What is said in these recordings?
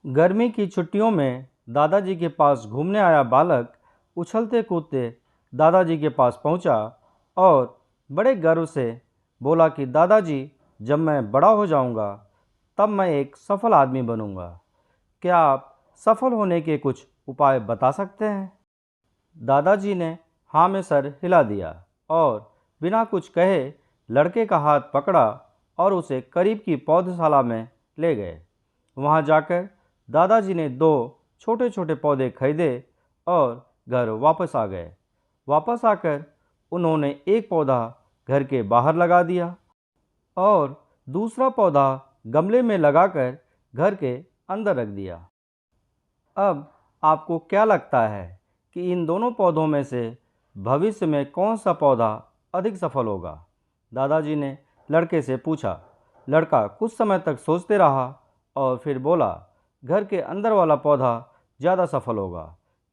गर्मी की छुट्टियों में दादाजी के पास घूमने आया बालक उछलते कूदते दादाजी के पास पहुंचा और बड़े गर्व से बोला कि दादाजी, जब मैं बड़ा हो जाऊंगा तब मैं एक सफल आदमी बनूंगा। क्या आप सफल होने के कुछ उपाय बता सकते हैं? दादाजी ने हाँ में सर हिला दिया और बिना कुछ कहे लड़के का हाथ पकड़ा और उसे करीब की पौधशाला में ले गए। वहां जाकर दादाजी ने दो छोटे छोटे पौधे खरीदे और घर वापस आ गए। वापस आकर उन्होंने एक पौधा घर के बाहर लगा दिया और दूसरा पौधा गमले में लगाकर घर के अंदर रख दिया। अब आपको क्या लगता है कि इन दोनों पौधों में से भविष्य में कौन सा पौधा अधिक सफल होगा? दादाजी ने लड़के से पूछा। लड़का कुछ समय तक सोचते रहा और फिर बोला, घर के अंदर वाला पौधा ज़्यादा सफल होगा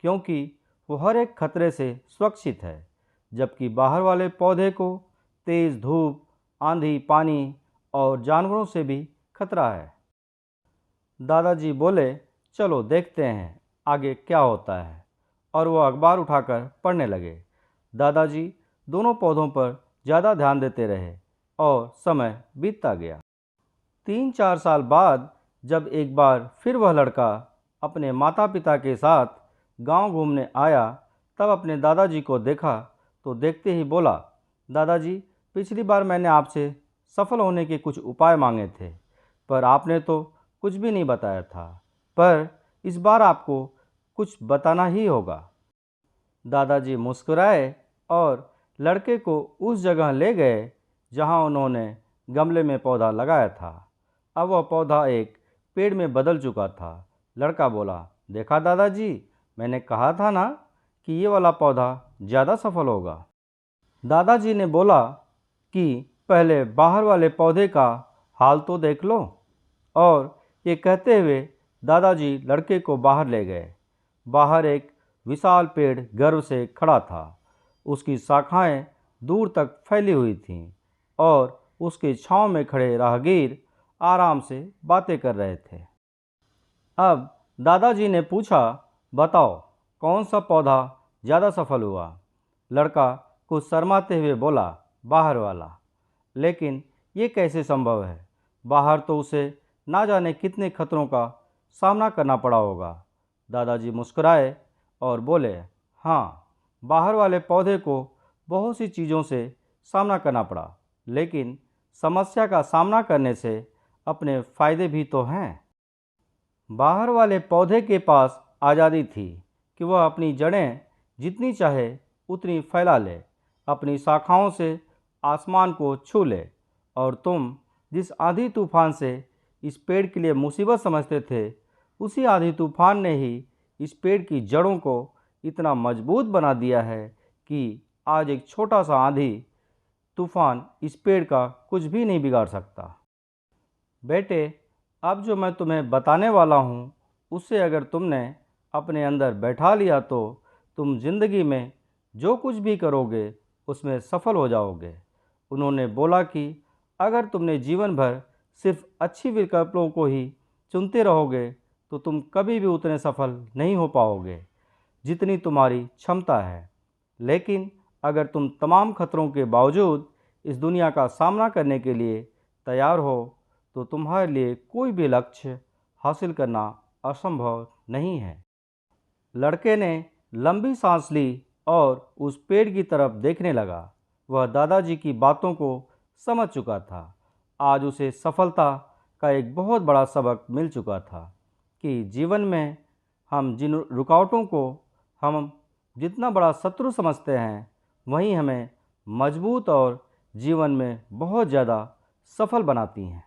क्योंकि वो हर एक खतरे से सुरक्षित है, जबकि बाहर वाले पौधे को तेज़ धूप, आंधी, पानी और जानवरों से भी खतरा है। दादाजी बोले, चलो देखते हैं आगे क्या होता है, और वो अखबार उठाकर पढ़ने लगे। दादाजी दोनों पौधों पर ज़्यादा ध्यान देते रहे और समय बीतता गया। 3-4 साल बाद जब एक बार फिर वह लड़का अपने माता पिता के साथ गांव घूमने आया, तब अपने दादाजी को देखा तो देखते ही बोला, दादाजी, पिछली बार मैंने आपसे सफल होने के कुछ उपाय मांगे थे, पर आपने तो कुछ भी नहीं बताया था। पर इस बार आपको कुछ बताना ही होगा। दादाजी मुस्कुराए और लड़के को उस जगह ले गए जहां उन्होंने गमले में पौधा लगाया था। अब वह पौधा एक पेड़ में बदल चुका था। लड़का बोला, देखा दादाजी, मैंने कहा था ना कि ये वाला पौधा ज़्यादा सफल होगा। दादाजी ने बोला कि पहले बाहर वाले पौधे का हाल तो देख लो। और ये कहते हुए दादाजी लड़के को बाहर ले गए। बाहर एक विशाल पेड़ गर्व से खड़ा था। उसकी शाखाएं दूर तक फैली हुई थीं और उसके छांव में खड़े राहगीर आराम से बातें कर रहे थे। अब दादाजी ने पूछा, बताओ कौन सा पौधा ज़्यादा सफल हुआ? लड़का कुछ शर्माते हुए बोला, बाहर वाला। लेकिन ये कैसे संभव है? बाहर तो उसे ना जाने कितने खतरों का सामना करना पड़ा होगा। दादाजी मुस्कुराए और बोले, हाँ, बाहर वाले पौधे को बहुत सी चीज़ों से सामना करना पड़ा, लेकिन समस्या का सामना करने से अपने फ़ायदे भी तो हैं। बाहर वाले पौधे के पास आज़ादी थी कि वह अपनी जड़ें जितनी चाहे उतनी फैला ले, अपनी शाखाओं से आसमान को छू ले। और तुम जिस आंधी तूफान से इस पेड़ के लिए मुसीबत समझते थे, उसी आंधी तूफान ने ही इस पेड़ की जड़ों को इतना मजबूत बना दिया है कि आज एक छोटा सा आंधी तूफान इस पेड़ का कुछ भी नहीं बिगाड़ सकता। बेटे, अब जो मैं तुम्हें बताने वाला हूँ, उससे अगर तुमने अपने अंदर बैठा लिया तो तुम जिंदगी में जो कुछ भी करोगे उसमें सफल हो जाओगे। उन्होंने बोला कि अगर तुमने जीवन भर सिर्फ अच्छी विकल्पों को ही चुनते रहोगे तो तुम कभी भी उतने सफल नहीं हो पाओगे जितनी तुम्हारी क्षमता है। लेकिन अगर तुम तमाम खतरों के बावजूद इस दुनिया का सामना करने के लिए तैयार हो तो तुम्हारे लिए कोई भी लक्ष्य हासिल करना असंभव नहीं है। लड़के ने लंबी सांस ली और उस पेड़ की तरफ देखने लगा। वह दादाजी की बातों को समझ चुका था। आज उसे सफलता का एक बहुत बड़ा सबक मिल चुका था कि जीवन में हम जिन रुकावटों को हम जितना बड़ा शत्रु समझते हैं, वहीं हमें मजबूत और जीवन में बहुत ज़्यादा सफल बनाती हैं।